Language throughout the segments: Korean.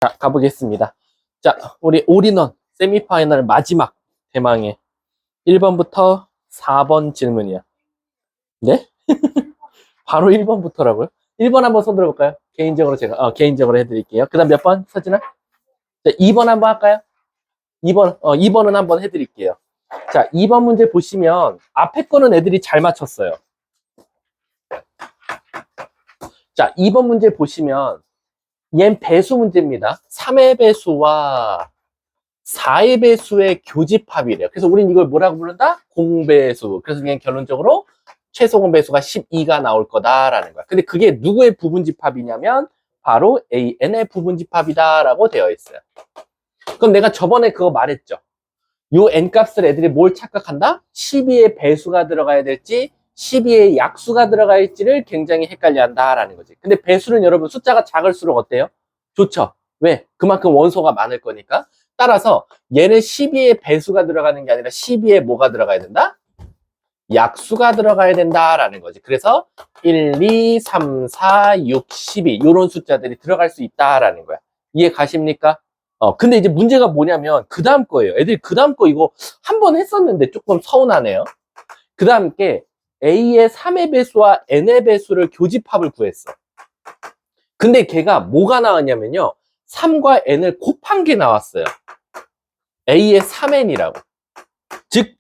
자, 가보겠습니다. 자, 우리 올인원 세미파이널 마지막 대망의 1번부터 4번 질문이야. 네? 바로 1번부터라고요? 1번 한번 손 들어볼까요? 개인적으로 제가, 개인적으로 해드릴게요. 그 다음 몇 번? 서진아? 자, 2번 한번 할까요? 2번은 한번 해드릴게요. 자, 2번 문제 보시면 앞에 거는 애들이 잘 맞췄어요. 자, 2번 문제 보시면 얜 배수 문제입니다. 3의 배수와 4의 배수의 교집합이래요. 그래서 우린 이걸 뭐라고 부른다? 공배수. 그래서 그냥 결론적으로 최소 공배수가 12가 나올 거다라는 거야. 근데 그게 누구의 부분집합이냐면 바로 AN의 부분집합이다라고 되어 있어요. 그럼 내가 저번에 그거 말했죠. 요 N값을 애들이 뭘 착각한다? 12의 배수가 들어가야 될지 12의 약수가 들어갈지를 굉장히 헷갈려 한다라는 거지. 근데 배수는 여러분 숫자가 작을수록 어때요? 좋죠. 왜? 그만큼 원소가 많을 거니까. 따라서 얘는 12의 배수가 들어가는 게 아니라 12의 뭐가 들어가야 된다? 약수가 들어가야 된다라는 거지. 그래서 1, 2, 3, 4, 6, 12 이런 숫자들이 들어갈 수 있다라는 거야. 이해 가십니까? 근데 이제 문제가 뭐냐면 그 다음 거예요. 애들이 그 다음 거 이거 한 번 했었는데 조금 서운하네요. 그 다음 게 A의 3의 배수와 N의 배수를 교집합을 구했어. 근데 걔가 뭐가 나왔냐면요. 3과 N을 곱한 게 나왔어요. A의 3N이라고. 즉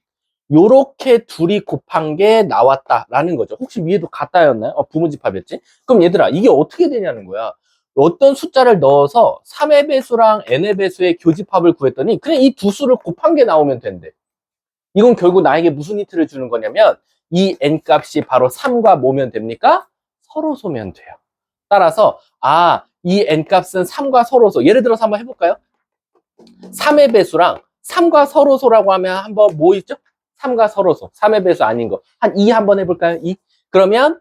요렇게 둘이 곱한 게 나왔다라는 거죠. 혹시 위에도 같다였나요? 부문집합이었지? 그럼 얘들아 이게 어떻게 되냐는 거야. 어떤 숫자를 넣어서 3의 배수랑 N의 배수의 교집합을 구했더니 그냥 이 두 수를 곱한 게 나오면 된대. 이건 결국 나에게 무슨 힌트를 주는 거냐면 이 N값이 바로 3과 뭐면 됩니까? 서로소면 돼요. 따라서 이 N값은 3과 서로소. 예를 들어서 한번 해볼까요? 3의 배수랑 3과 서로소라고 하면 한번 뭐 있죠? 3과 서로소. 3의 배수 아닌 거. 한 2 한번 해볼까요? 2. 그러면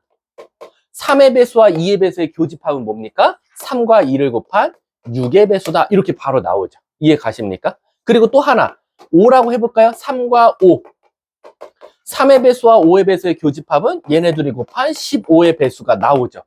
3의 배수와 2의 배수의 교집합은 뭡니까? 3과 2를 곱한 6의 배수다. 이렇게 바로 나오죠. 이해 가십니까? 그리고 또 하나. 5라고 해볼까요? 3과 5. 3의 배수와 5의 배수의 교집합은 얘네들이 곱한 15의 배수가 나오죠.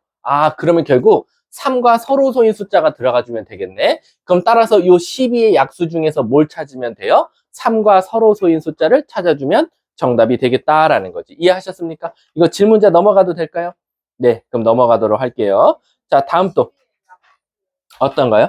그러면 결국 3과 서로소인 숫자가 들어가주면 되겠네. 그럼 따라서 이 12의 약수 중에서 뭘 찾으면 돼요? 3과 서로소인 숫자를 찾아주면 정답이 되겠다라는 거지. 이해하셨습니까? 이거 질문자 넘어가도 될까요? 네, 그럼 넘어가도록 할게요. 자, 다음 또 어떤가요?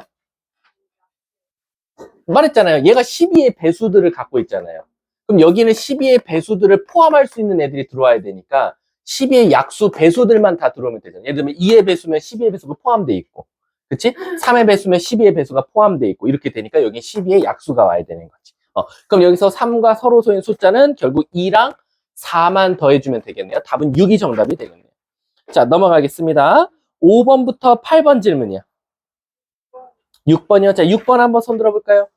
말했잖아요. 얘가 12의 배수들을 갖고 있잖아요. 그럼 여기는 12의 배수들을 포함할 수 있는 애들이 들어와야 되니까 12의 약수 배수들만 다 들어오면 되잖아요. 예를 들면 2의 배수면 12의 배수가 포함되어 있고, 그치? 3의 배수면 12의 배수가 포함되어 있고, 이렇게 되니까 여기 12의 약수가 와야 되는 거지. 그럼 여기서 3과 서로소인 숫자는 결국 2랑 4만 더해주면 되겠네요. 답은 6이 정답이 되겠네요. 자, 넘어가겠습니다. 5번부터 8번 질문이야. 6번이요. 자, 6번 한번 손 들어볼까요?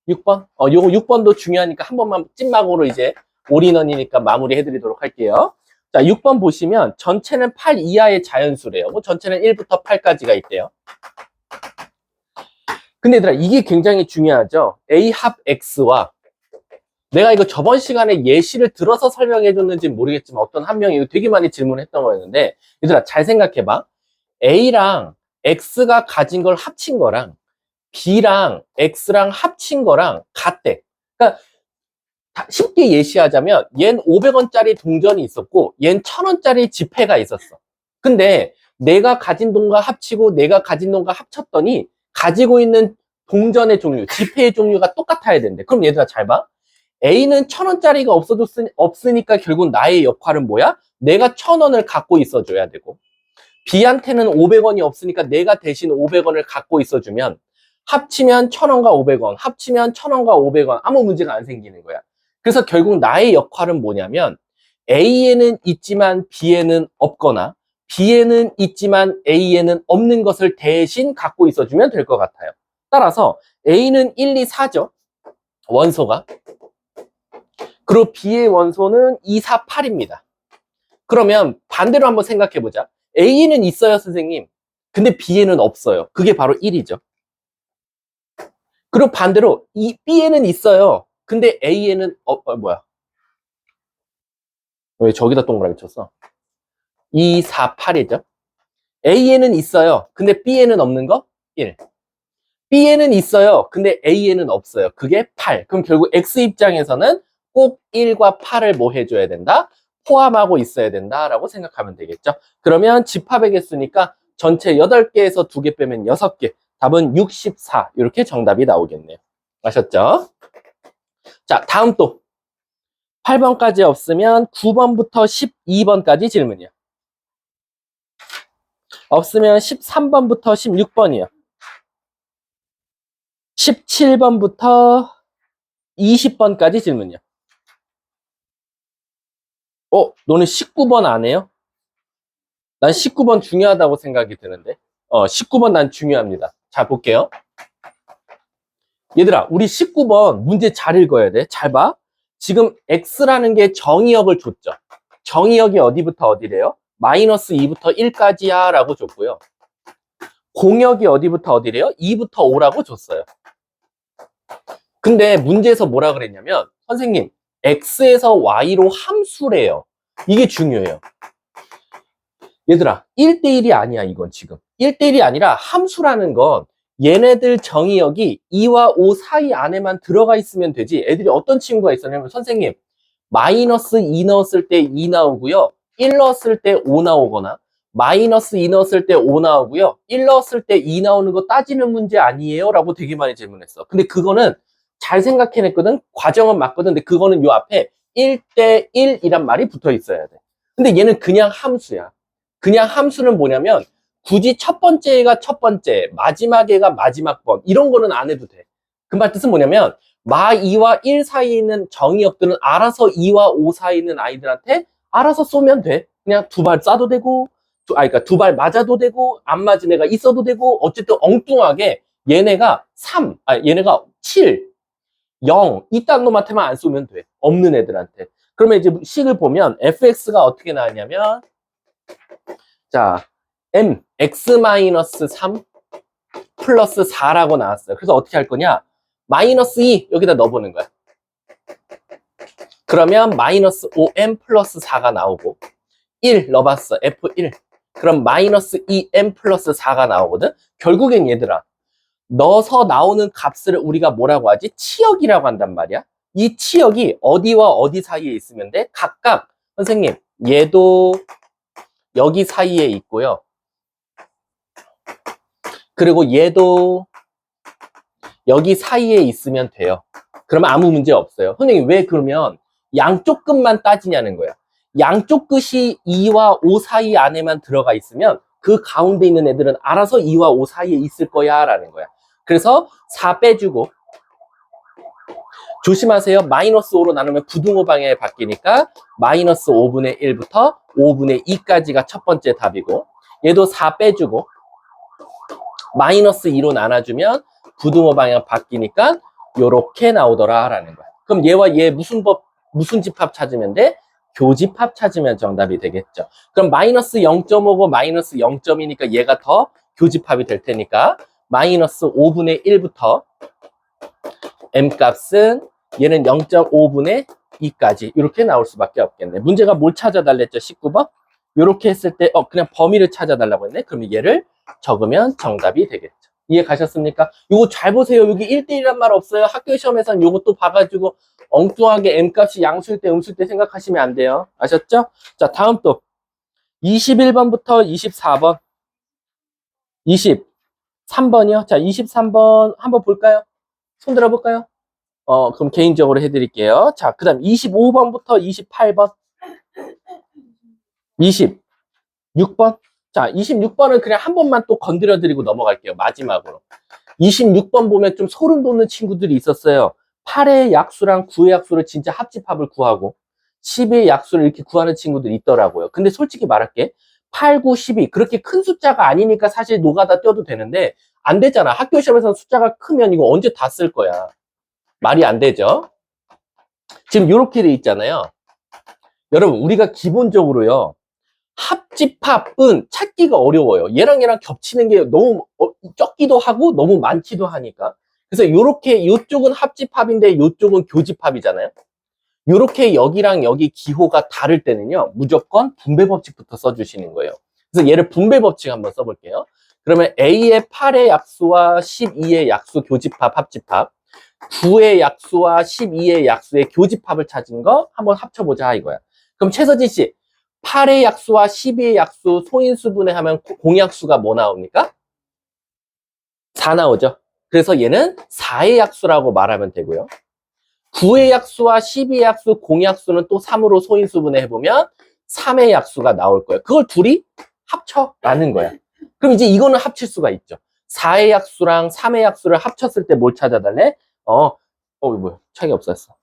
6번? 요거 6번도 중요하니까 한 번만 찐막으로 이제 올인원이니까 마무리 해드리도록 할게요. 자, 6번 보시면 전체는 8 이하의 자연수래요. 뭐 전체는 1부터 8까지가 있대요. 근데 얘들아, 이게 굉장히 중요하죠. A 합 X와 내가 이거 저번 시간에 예시를 들어서 설명해 줬는지 모르겠지만 어떤 한 명이 되게 많이 질문했던 거였는데 얘들아, 잘 생각해봐. A랑 X가 가진 걸 합친 거랑 B랑 X랑 합친 거랑 같대. 그러니까 쉽게 예시하자면 얜 500원짜리 동전이 있었고 얜 1000원짜리 지폐가 있었어. 근데 내가 가진 돈과 합치고 내가 가진 돈과 합쳤더니 가지고 있는 동전의 종류, 지폐의 종류가 똑같아야 된대. 그럼 얘들아 잘 봐. A는 1000원짜리가 없으니까 결국 나의 역할은 뭐야? 내가 1000원을 갖고 있어줘야 되고 B한테는 500원이 없으니까 내가 대신 500원을 갖고 있어주면 합치면 1000원과 500원, 합치면 1000원과 500원 아무 문제가 안 생기는 거야. 그래서 결국 나의 역할은 뭐냐면 A에는 있지만 B에는 없거나 B에는 있지만 A에는 없는 것을 대신 갖고 있어주면 될 것 같아요. 따라서 A는 1, 2, 4죠. 원소가. 그리고 B의 원소는 2, 4, 8입니다. 그러면 반대로 한번 생각해 보자. A는 있어요, 선생님. 근데 B에는 없어요. 그게 바로 1이죠. 그리고 반대로 B에는 있어요. 근데 A에는 뭐야? 왜 저기다 동그라미 쳤어? 2, 4, 8이죠. A에는 있어요. 근데 B에는 없는 거? 1. B에는 있어요. 근데 A에는 없어요. 그게 8. 그럼 결국 X 입장에서는 꼭 1과 8을 뭐 해줘야 된다? 포함하고 있어야 된다라고 생각하면 되겠죠. 그러면 집합의 개수니까 전체 8개에서 2개 빼면 6개. 답은 64. 이렇게 정답이 나오겠네요. 아셨죠? 자, 다음 또 8번까지 없으면 9번부터 12번까지 질문이요. 없으면 13번부터 16번이요. 17번부터 20번까지 질문이요. 너는 19번 안 해요? 난 19번 중요하다고 생각이 드는데. 19번 난 중요합니다. 자, 볼게요. 얘들아, 우리 19번 문제 잘 읽어야 돼. 잘 봐. 지금 X라는 게 정의역을 줬죠. 정의역이 어디부터 어디래요? 마이너스 2부터 1까지야 라고 줬고요. 공역이 어디부터 어디래요? 2부터 5라고 줬어요. 근데 문제에서 뭐라 그랬냐면 선생님 X에서 Y로 함수래요. 이게 중요해요. 얘들아 1대1이 아니야 이건 지금. 1대1이 아니라 함수라는 건 얘네들 정의역이 2와 5 사이 안에만 들어가 있으면 되지. 애들이 어떤 친구가 있었냐면 선생님 마이너스 2 넣었을 때 2 나오고요. 1 넣었을 때 5 나오거나 마이너스 2 넣었을 때 5 나오고요. 1 넣었을 때 2 나오는 거 따지는 문제 아니에요? 라고 되게 많이 질문했어. 근데 그거는 잘 생각해냈거든. 과정은 맞거든. 근데 그거는 요 앞에 1대1이란 말이 붙어 있어야 돼. 근데 얘는 그냥 함수야. 그냥 함수는 뭐냐면 굳이 첫 번째 애가 첫 번째, 마지막 애가 마지막 번 이런 거는 안 해도 돼. 그 말 뜻은 뭐냐면 마 2와 1 사이에 있는 정의역들은 알아서 2와 5 사이에 있는 아이들한테 알아서 쏘면 돼. 그냥 두 발 쏴도 되고 그러니까 두 발 맞아도 되고 안 맞은 애가 있어도 되고 어쨌든 엉뚱하게 얘네가 3, 얘네가 7, 0 이딴 놈한테만 안 쏘면 돼. 없는 애들한테. 그러면 이제 식을 보면 fx가 어떻게 나왔냐면 자 m x-3 플러스 4라고 나왔어요. 그래서 어떻게 할 거냐? 마이너스 2 여기다 넣어보는 거야. 그러면 마이너스 5m 플러스 4가 나오고 1 넣어봤어. f1 그럼 마이너스 2m 플러스 4가 나오거든. 결국엔 얘들아 넣어서 나오는 값을 우리가 뭐라고 하지? 치역이라고 한단 말이야. 이 치역이 어디와 어디 사이에 있으면 돼? 각각 선생님 얘도 여기 사이에 있고요. 그리고 얘도 여기 사이에 있으면 돼요. 그러면 아무 문제 없어요. 선생님 왜 그러면 양쪽 끝만 따지냐는 거야. 양쪽 끝이 2와 5 사이 안에만 들어가 있으면 그 가운데 있는 애들은 알아서 2와 5 사이에 있을 거야 라는 거야. 그래서 4 빼주고 조심하세요. 마이너스 5로 나누면 부등호 방향에 바뀌니까 마이너스 5분의 1부터 5분의 2까지가 첫 번째 답이고 얘도 4 빼주고 마이너스 2로 나눠주면 부등호 방향 바뀌니까 요렇게 나오더라 라는 거야. 그럼 얘와 얘 무슨 집합 찾으면 돼? 교집합 찾으면 정답이 되겠죠. 그럼 마이너스 0.5고 마이너스 0.2니까 얘가 더 교집합이 될 테니까 마이너스 5분의 1부터 m 값은 얘는 0.5분의 2까지 이렇게 나올 수밖에 없겠네. 문제가 뭘 찾아달랬죠? 19번? 이렇게 했을 때 그냥 범위를 찾아달라고 했네. 그러면 얘를 적으면 정답이 되겠죠. 이해 가셨습니까? 요거 잘 보세요. 여기 1대1이란 말 없어요. 학교 시험에서는 요거 또 봐가지고 엉뚱하게 m값이 양수일 때 음수일 때 생각하시면 안 돼요. 아셨죠? 자, 다음 또 21번부터 24번 23번이요. 자, 23번 한번 볼까요? 손 들어볼까요? 그럼 개인적으로 해드릴게요. 자, 그 다음 25번부터 28번 26번 자, 26번은 그냥 한 번만 또 건드려드리고 넘어갈게요. 마지막으로 26번 보면 좀 소름 돋는 친구들이 있었어요. 8의 약수랑 9의 약수를 진짜 합집합을 구하고 10의 약수를 이렇게 구하는 친구들이 있더라고요. 근데 솔직히 말할게 8, 9, 12 그렇게 큰 숫자가 아니니까 사실 노가다 떼도 되는데 안 되잖아. 학교 시험에서는 숫자가 크면 이거 언제 다 쓸 거야. 말이 안 되죠. 지금 이렇게 돼 있잖아요. 여러분 우리가 기본적으로요 합집합은 찾기가 어려워요. 얘랑 얘랑 겹치는 게 너무 적기도 하고 너무 많기도 하니까. 그래서 이렇게 이쪽은 합집합인데 이쪽은 교집합이잖아요. 이렇게 여기랑 여기 기호가 다를 때는요 무조건 분배 법칙부터 써주시는 거예요. 그래서 얘를 분배 법칙 한번 써볼게요. 그러면 A의 8의 약수와 12의 약수 교집합, 합집합. 9의 약수와 12의 약수의 교집합을 찾은 거 한번 합쳐보자 이거야. 그럼 최서진 씨, 8의 약수와 12의 약수 소인수분해 하면 공약수가 뭐 나옵니까? 4 나오죠. 그래서 얘는 4의 약수라고 말하면 되고요. 9의 약수와 12의 약수 공약수는 또 3으로 소인수분해 해보면 3의 약수가 나올 거예요. 그걸 둘이 합쳐라는 거야. 그럼 이제 이거는 합칠 수가 있죠. 4의 약수랑 3의 약수를 합쳤을 때 뭘 찾아달래? 뭐야, 차이 없었어.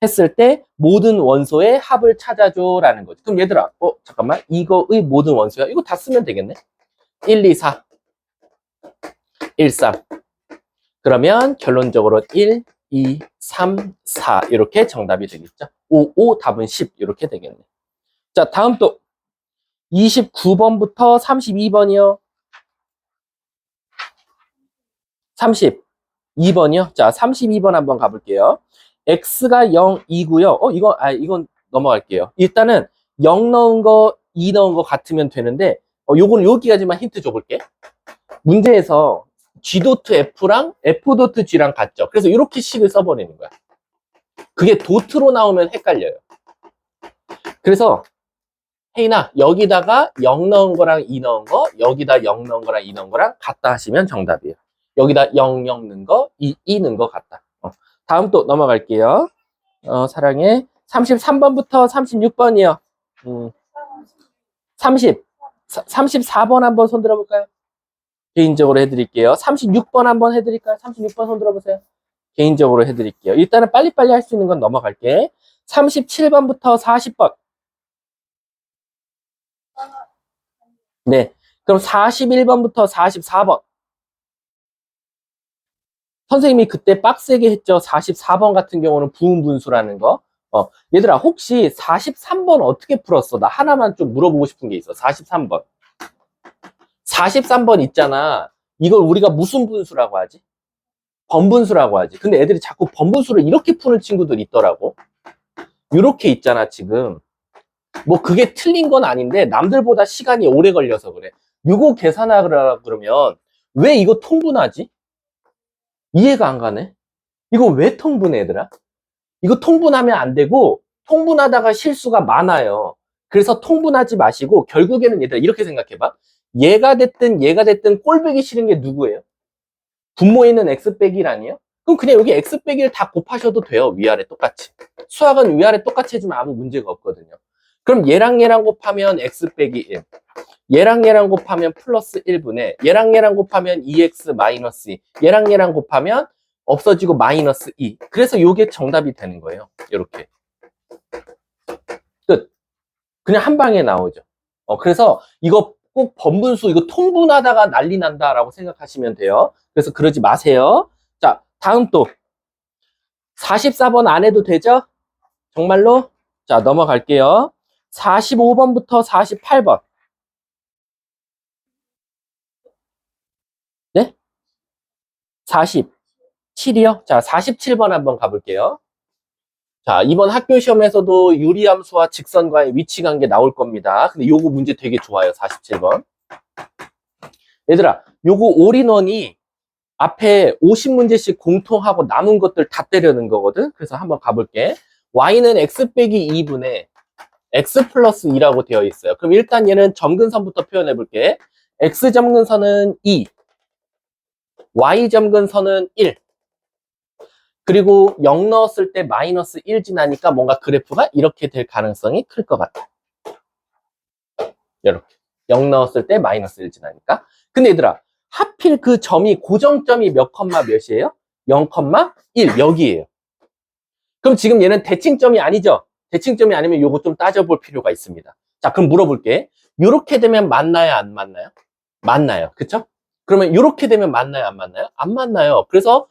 했을 때 모든 원소의 합을 찾아줘라는 거지. 그럼 얘들아, 잠깐만, 이거의 모든 원소야? 이거 다 쓰면 되겠네. 1, 2, 4, 1, 3. 그러면 결론적으로 1, 2, 3, 4 이렇게 정답이 되겠죠. 5, 답은 10 이렇게 되겠네. 자, 다음 또 29번부터 32번이요. 32번이요. 자, 32번 한번 가볼게요. x가 0이고요. 이건 넘어갈게요. 일단은 0 넣은 거, 2 넣은 거 같으면 되는데, 요거는 여기까지만 힌트 줘볼게. 문제에서 G.F랑 F.G랑 같죠. 그래서 이렇게 식을 써버리는 거야. 그게 도트로 나오면 헷갈려요. 그래서 혜인아, 여기다가 0 넣은 거랑 2 넣은 거, 여기다 0 넣은 거랑 2 넣은 거랑 같다 하시면 정답이에요. 여기다 0, 0 넣은 거, 2 넣은 거 같다. 다음 또 넘어갈게요. 사랑해. 33번부터 36번이요. 34번 한번 손 들어볼까요? 개인적으로 해드릴게요. 36번 한번 해드릴까요? 36번 손 들어보세요. 개인적으로 해드릴게요. 일단은 빨리빨리 할 수 있는 건 넘어갈게. 37번부터 40번. 네. 그럼 41번부터 44번. 선생님이 그때 빡세게 했죠. 44번 같은 경우는 부음분수라는 거. 얘들아, 혹시 43번 어떻게 풀었어? 나 하나만 좀 물어보고 싶은 게 있어. 43번. 43번 있잖아. 이걸 우리가 무슨 분수라고 하지? 번분수라고 하지. 근데 애들이 자꾸 번분수를 이렇게 푸는 친구들 있더라고. 이렇게 있잖아, 지금. 뭐 그게 틀린 건 아닌데 남들보다 시간이 오래 걸려서 그래. 이거 계산하라 그러면 왜 이거 통분하지? 이해가 안 가네. 이거 왜 통분해, 얘들아? 이거 통분하면 안 되고 통분하다가 실수가 많아요. 그래서 통분하지 마시고 결국에는 얘들아 이렇게 생각해봐. 얘가 됐든 꼴보기 싫은 게 누구예요? 분모에 있는 x 빼기 1아니에요? 그럼 그냥 여기 x 빼기를 다 곱하셔도 돼요. 위아래 똑같이. 수학은 위아래 똑같이 해주면 아무 문제가 없거든요. 그럼 얘랑 곱하면 x 빼기 1. 얘랑 곱하면 플러스 1분의 얘랑 곱하면 2x 마이너스 2. 얘랑 곱하면 없어지고 마이너스 2. 그래서 이게 정답이 되는 거예요. 이렇게. 끝. 그냥 한 방에 나오죠. 그래서 이거 꼭 번분수, 이거 통분하다가 난리 난다라고 생각하시면 돼요. 그래서 그러지 마세요. 자, 다음 또 44번 안 해도 되죠? 정말로? 자, 넘어갈게요. 45번부터 48번. 네? 47이요? 자, 47번 한번 가볼게요. 자, 이번 학교 시험에서도 유리함수와 직선과의 위치 관계 나올 겁니다. 근데 요거 문제 되게 좋아요. 47번. 얘들아, 요거 올인원이 앞에 50문제씩 공통하고 남은 것들 다 때려는 거거든. 그래서 한번 가볼게. y는 x 빼기 2분의 x 플러스 2라고 되어 있어요. 그럼 일단 얘는 점근선부터 표현해 볼게. x 점근선은 2, y 점근선은 1. 그리고 0 넣었을 때 마이너스 1 지나니까 뭔가 그래프가 이렇게 될 가능성이 클 것 같아. 이렇게. 0 넣었을 때 마이너스 1 지나니까. 근데 얘들아, 하필 그 점이, 고정점이 몇 컴마 몇이에요? 0,1 여기에요. 그럼 지금 얘는 대칭점이 아니죠? 대칭점이 아니면 요거 좀 따져볼 필요가 있습니다. 자, 그럼 물어볼게. 요렇게 되면 맞나요? 안 맞나요? 맞나요. 그쵸? 그러면 요렇게 되면 맞나요? 안 맞나요? 안 맞나요. 그래서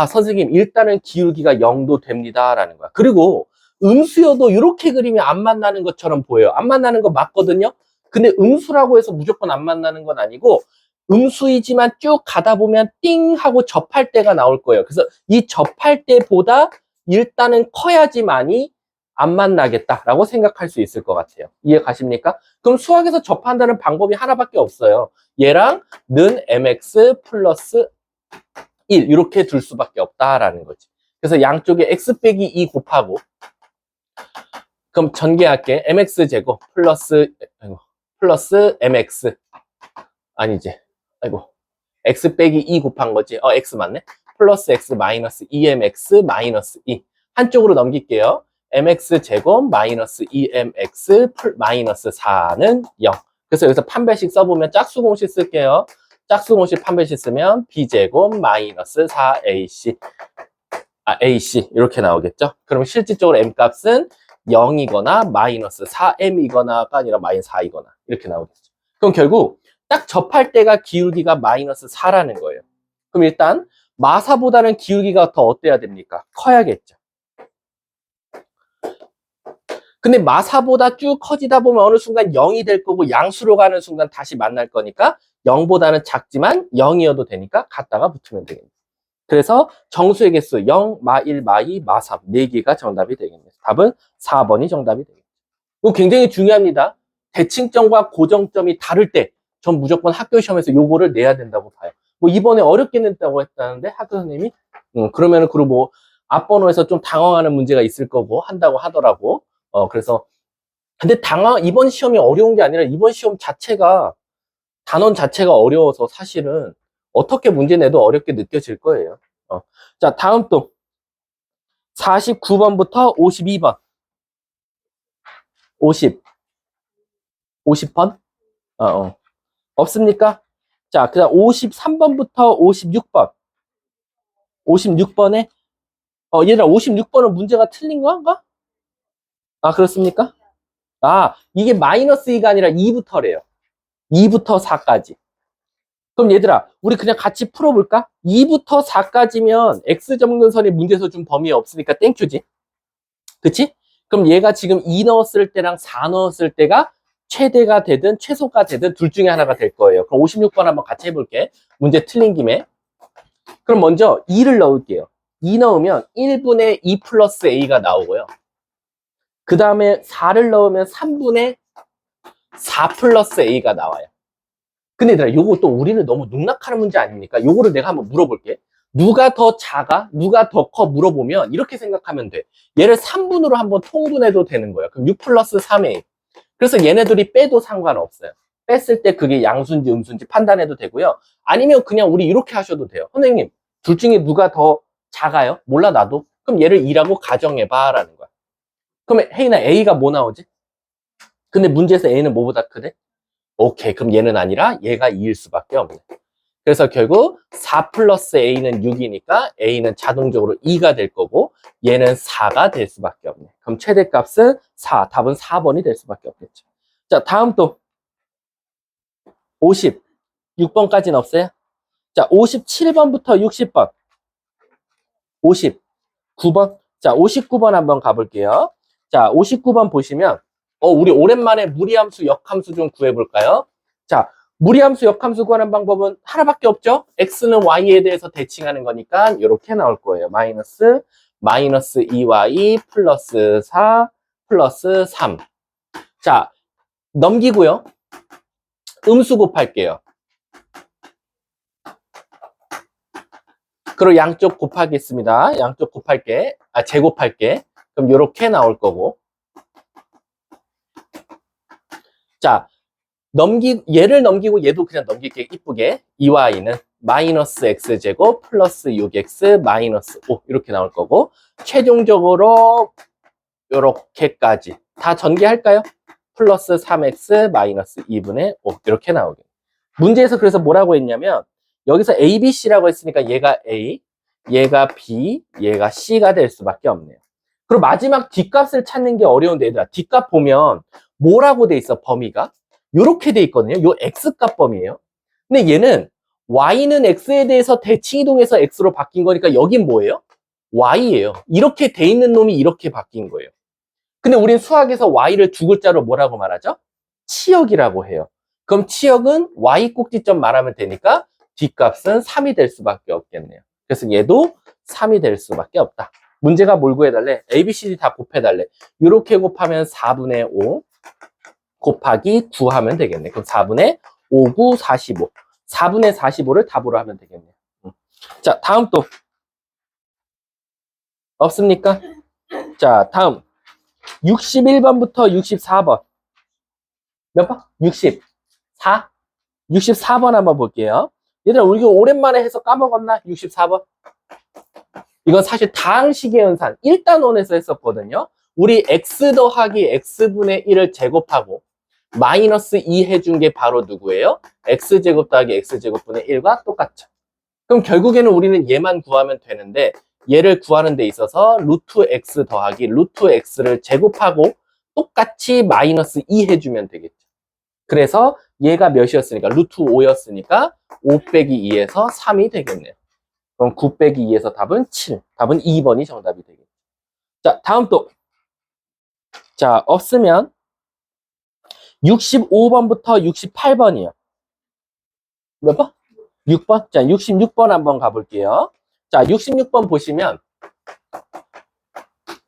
선생님 일단은 기울기가 0도 됩니다 라는 거야. 그리고 음수여도 이렇게 그리면 안 만나는 것처럼 보여요. 안 만나는 거 맞거든요. 근데 음수라고 해서 무조건 안 만나는 건 아니고 음수이지만 쭉 가다 보면 띵 하고 접할 때가 나올 거예요. 그래서 이 접할 때보다 일단은 커야지만이 안 만나겠다라고 생각할 수 있을 것 같아요. 이해 가십니까? 그럼 수학에서 접한다는 방법이 하나밖에 없어요. 얘랑 는 mx 플러스 1 이렇게 둘 수밖에 없다라는 거지. 그래서 양쪽에 x 빼기 2 곱하고 그럼 전개할게. mx 제곱 플러스 mx 아니지. 아이고 x 빼기 2 곱한 거지. x 맞네. 플러스 x 마이너스 2mx 마이너스 2 한쪽으로 넘길게요. mx 제곱 마이너스 2mx 마이너스 4는 0. 그래서 여기서 판별식 써보면 짝수공식 쓸게요. 짝수공식 판별식 쓰면 b제곱 마이너스 4ac ac 이렇게 나오겠죠. 그럼 실질적으로 m값은 0이거나 마이너스 4m이거나가 아니라 마이너스 4이거나 이렇게 나오겠죠. 그럼 결국 딱 접할 때가 기울기가 마이너스 4라는 거예요. 그럼 일단 마사보다는 기울기가 더 어때야 됩니까? 커야겠죠. 근데 마사보다 쭉 커지다 보면 어느 순간 0이 될 거고 양수로 가는 순간 다시 만날 거니까 0보다는 작지만 0이어도 되니까 갖다가 붙으면 되겠네요. 그래서 정수의 개수 0, 마 1, 마 2, 마 3 4개가 정답이 되겠네요. 답은 4번이 정답이 되겠죠. 이거 굉장히 중요합니다. 대칭점과 고정점이 다를 때 전 무조건 학교 시험에서 요거를 내야 된다고 봐요. 뭐 이번에 어렵게 냈다고 했다는데 학교 선생님이 그러면은 그리고 뭐 앞번호에서 좀 당황하는 문제가 있을 거고 한다고 하더라고. 그래서 근데 이번 시험이 어려운 게 아니라 이번 시험 자체가 단원 자체가 어려워서 사실은 어떻게 문제 내도 어렵게 느껴질 거예요. 자, 다음 또 49번부터 52번 50번? 없습니까? 자, 그 다음 53번부터 56번 56번에 얘들아 56번은 문제가 틀린 건가? 아, 그렇습니까? 아, 이게 마이너스 2가 아니라 2부터래요. 2부터 4까지. 그럼 얘들아, 우리 그냥 같이 풀어볼까? 2부터 4까지면 X점근선의 문제에서 준 범위에 없으니까 땡큐지. 그치? 그럼 얘가 지금 2 넣었을 때랑 4 넣었을 때가 최대가 되든 최소가 되든 둘 중에 하나가 될 거예요. 그럼 56번 한번 같이 해볼게. 문제 틀린 김에. 그럼 먼저 2를 넣을게요. 2 넣으면 1분의 2 플러스 A가 나오고요. 그 다음에 4를 넣으면 3분의 4 플러스 A가 나와요. 근데 얘들아, 요거 또 우리는 너무 농락하는 문제 아닙니까? 요거를 내가 한번 물어볼게. 누가 더 작아? 누가 더 커? 물어보면 이렇게 생각하면 돼. 얘를 3분으로 한번 통분해도 되는 거예요. 그럼 6 플러스 3A. 그래서 얘네들이 빼도 상관없어요. 뺐을 때 그게 양수인지 음수인지 판단해도 되고요. 아니면 그냥 우리 이렇게 하셔도 돼요. 선생님, 둘 중에 누가 더 작아요? 몰라, 나도. 그럼 얘를 2라고 가정해봐 라는 거야. 그러면 혜인아, A가 뭐 나오지? 근데 문제에서 A는 뭐보다 크대? 오케이, 그럼 얘는 아니라 얘가 2일 수밖에 없네. 그래서 결국 4 플러스 A는 6이니까 A는 자동적으로 2가 될 거고 얘는 4가 될 수밖에 없네. 그럼 최대값은 4, 답은 4번이 될 수밖에 없겠죠. 자, 다음 또 56번까지는 없어요? 자, 57번부터 60번 59번 자, 59번 한번 가볼게요. 자, 59번 보시면 우리 오랜만에 무리함수, 역함수 좀 구해볼까요? 자, 무리함수, 역함수 구하는 방법은 하나밖에 없죠? x는 y에 대해서 대칭하는 거니까 이렇게 나올 거예요. 마이너스 2y 플러스 4 플러스 3. 자, 넘기고요. 음수 곱할게요. 그리고 양쪽 곱하겠습니다. 양쪽 곱할게. 제곱할게. 그럼 이렇게 나올 거고. 자, 얘를 넘기고 얘도 그냥 넘길게, 이쁘게. 2y는 마이너스 x제곱 플러스 6x 마이너스 5 이렇게 나올 거고 최종적으로 요렇게까지 다 전개할까요? 플러스 3x 마이너스 2분의 5 이렇게 나오게. 문제에서 그래서 뭐라고 했냐면 여기서 a, b, c라고 했으니까 얘가 a, 얘가 b, 얘가 c가 될 수밖에 없네요. 그리고 마지막 뒷값을 찾는 게 어려운데 얘들아, 뒷값 보면 뭐라고 돼 있어? 범위가 요렇게 돼 있거든요. 요 x값 범위예요. 근데 얘는 y는 x에 대해서 대칭 이동해서 x로 바뀐 거니까 여긴 뭐예요? y예요. 이렇게 돼 있는 놈이 이렇게 바뀐 거예요. 근데 우린 수학에서 y를 두 글자로 뭐라고 말하죠? 치역이라고 해요. 그럼 치역은 y 꼭지점 말하면 되니까 뒷값은 3이 될 수밖에 없겠네요. 그래서 얘도 3이 될 수밖에 없다. 문제가 뭘 구해달래? A, B, C, D 다 곱해달래. 이렇게 곱하면 4분의 5 곱하기 9 하면 되겠네. 그럼 4분의 5, 9, 45. 4분의 45를 답으로 하면 되겠네. 자, 다음 또. 없습니까? 자, 다음. 61번부터 64번. 몇 번? 64? 64번 한번 볼게요. 얘들아, 우리 오랜만에 해서 까먹었나? 64번. 이건 사실 다항식의 연산 1단원에서 했었거든요. 우리 x 더하기 x분의 1을 제곱하고 마이너스 2 해준 게 바로 누구예요? x제곱 더하기 x제곱분의 1과 똑같죠. 그럼 결국에는 우리는 얘만 구하면 되는데 얘를 구하는 데 있어서 루트 x 더하기 루트 x를 제곱하고 똑같이 마이너스 2 해주면 되겠죠. 그래서 얘가 몇이었으니까 루트 5였으니까 5 빼기 2에서 3이 되겠네요. 그럼 9 빼기 2에서 답은 7. 답은 2번이 정답이 되겠죠. 자, 다음 또. 자, 없으면 65번부터 68번이요. 몇 번? 6번? 자, 66번 한번 가볼게요. 자, 66번 보시면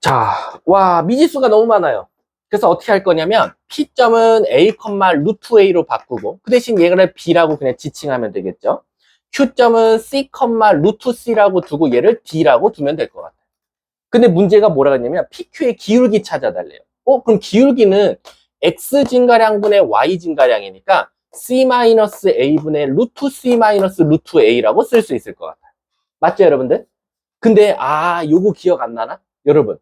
자, 와, 미지수가 너무 많아요. 그래서 어떻게 할 거냐면 P점은 A, 루트 A로 바꾸고 그 대신 얘를 B라고 그냥 지칭하면 되겠죠. Q점은 C, 루트 C라고 두고 얘를 D라고 두면 될 것 같아요. 근데 문제가 뭐라고 했냐면 PQ의 기울기 찾아달래요. 그럼 기울기는 X 증가량분의 Y 증가량이니까 C-A분의 루트 C-루트 A라고 쓸 수 있을 것 같아요. 맞죠, 여러분들? 근데 요거 기억 안 나나? 여러분,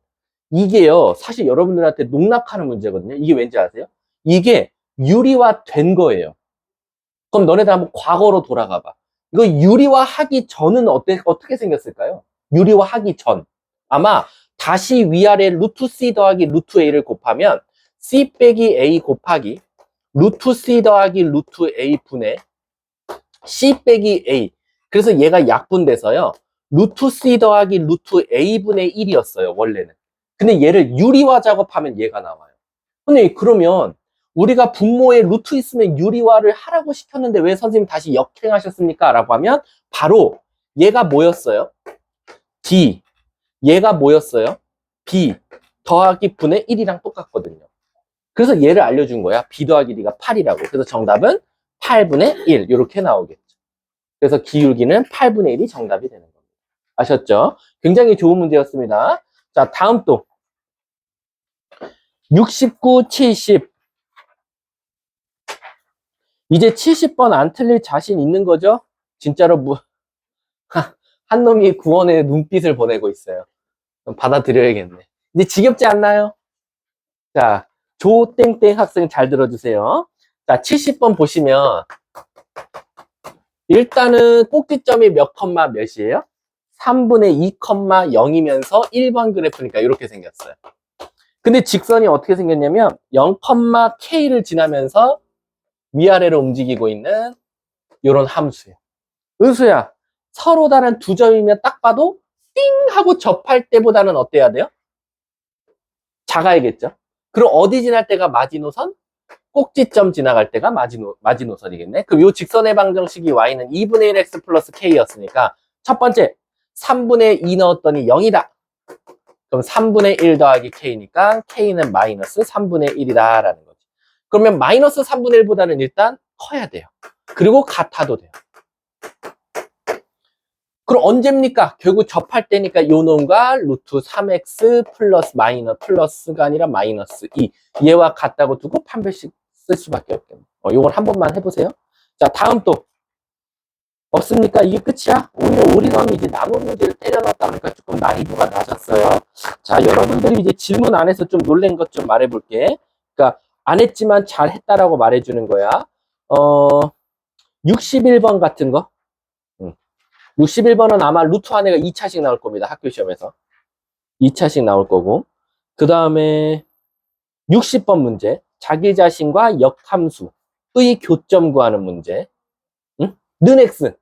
이게요, 사실 여러분들한테 농락하는 문제거든요. 이게 왠지 아세요? 이게 유리화 된 거예요. 그럼 너네들 한번 과거로 돌아가 봐. 이거 유리화 하기 전은 어떻게 생겼을까요? 유리화 하기 전. 아마 다시 위아래 루트 C 더하기 루트 A를 곱하면 C 빼기 A 곱하기 루트 C 더하기 루트 A 분의 C 빼기 A. 그래서 얘가 약분돼서요. 루트 C 더하기 루트 A분의 1이었어요, 원래는. 근데 얘를 유리화 작업하면 얘가 나와요. 근데 그러면 우리가 분모에 루트 있으면 유리화를 하라고 시켰는데 왜 선생님 다시 역행하셨습니까? 라고 하면 바로 얘가 뭐였어요? D. 얘가 뭐였어요? B. 더하기 분의 1이랑 똑같거든요. 그래서 얘를 알려준 거야. B 더하기 D가 8이라고. 그래서 정답은 8분의 1 이렇게 나오겠죠. 그래서 기울기는 8분의 1이 정답이 되는 겁니다. 아셨죠? 굉장히 좋은 문제였습니다. 자, 다음 또 69, 70. 이제 70번 안 틀릴 자신 있는 거죠? 진짜로 한 놈이 구원의 눈빛을 보내고 있어요. 그럼 받아들여야겠네. 이제 지겹지 않나요? 자, 조땡땡 학생 잘 들어주세요. 자, 70번 보시면 일단은 꼭지점이 몇 컴마 몇이에요? 3분의 2 컴마 0이면서 1번 그래프니까 이렇게 생겼어요. 근데 직선이 어떻게 생겼냐면 0 컴마 K를 지나면서 위아래로 움직이고 있는 이런 함수예요. 은수야, 서로 다른 두 점이면 딱 봐도 띵 하고 접할 때보다는 어때야 돼요? 작아야겠죠? 그럼 어디 지날 때가 마지노선? 꼭지점 지나갈 때가 마지노선이겠네. 그럼 이 직선의 방정식이 y는 2분의 1x 플러스 k였으니까 첫 번째 3분의 2 넣었더니 0이다. 그럼 3분의 1 더하기 k니까 k는 마이너스 3분의 1이다 라는 거지. 그러면 마이너스 3분의 1보다는 일단 커야 돼요. 그리고 같아도 돼요. 그럼 언제입니까? 결국 접할 때니까 요 놈과 루트 3x 플러스가 아니라 마이너스 2. 얘와 같다고 두고 판별식 쓸 수밖에 없겠네. 요걸 한 번만 해보세요. 자, 다음 또. 없습니까? 이게 끝이야? 오히려 우리는 이제 나눈 문제를 때려놨다 보니까 조금 난이도가 낮았어요. 자, 여러분들이 이제 질문 안에서 좀 놀란 것 좀 말해볼게. 그러니까 안 했지만 잘 했다라고 말해주는 거야. 61번 같은 거. 61번은 아마 루트 안에가 2차씩 나올 겁니다. 학교 시험에서. 2차씩 나올 거고. 그 다음에 60번 문제. 자기 자신과 역함수의 교점 구하는 문제. 응? 는 x.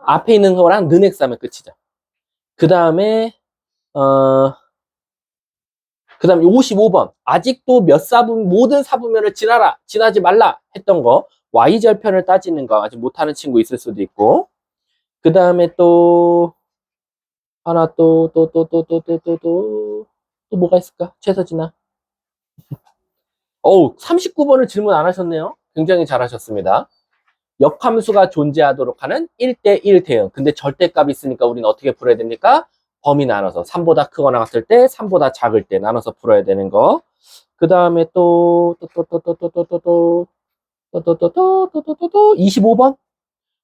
앞에 있는 거랑 는 x 하면 끝이죠. 그 다음에 그 다음에 55번. 아직도 모든 사분면을 지나지 말라 했던 거. y절편을 따지는 거 아직 못하는 친구 있을 수도 있고. 그 다음에 또 하나 또 뭐가 있을까? 최서진아. 39번을 질문 안 하셨네요. 굉장히 잘하셨습니다. 역함수가 존재하도록 하는 1대1 대응. 근데 절대값이 있으니까 우리는 어떻게 풀어야 됩니까? 범위 나눠서 3보다 크거나 같을 때, 3보다 작을 때 나눠서 풀어야 되는 거. 그 다음에 또 25번?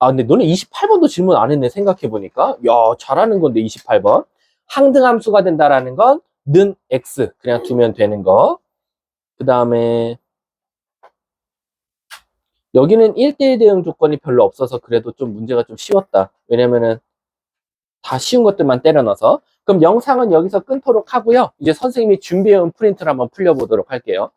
아, 근데 너는 28번도 질문 안 했네, 생각해보니까. 야, 잘하는 건데, 28번. 항등함수가 된다라는 건, 는 x. 그냥 두면 되는 거. 그 다음에, 여기는 1대1 대응 조건이 별로 없어서 그래도 좀 문제가 좀 쉬웠다. 왜냐면은, 다 쉬운 것들만 때려 넣어서. 그럼 영상은 여기서 끊도록 하고요. 이제 선생님이 준비해온 프린트를 한번 풀려보도록 할게요.